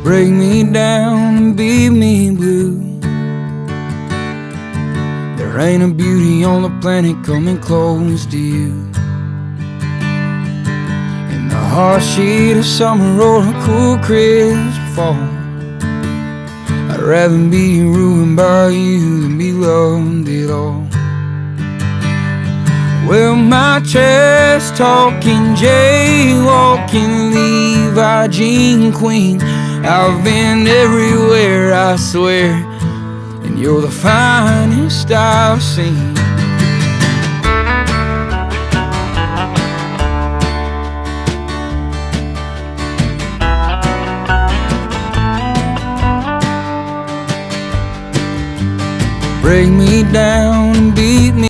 Break me down and beat me blue. There ain't a beauty on the planet coming close to you. In the harsh heat of summer or a cool crisp fall, I'd rather be ruined by you than be loved at all. Well, my chest talking, jaywalking, Levi jean queen, I've been everywhere, I swear, and you're the finest I've seen. Break me down and beat me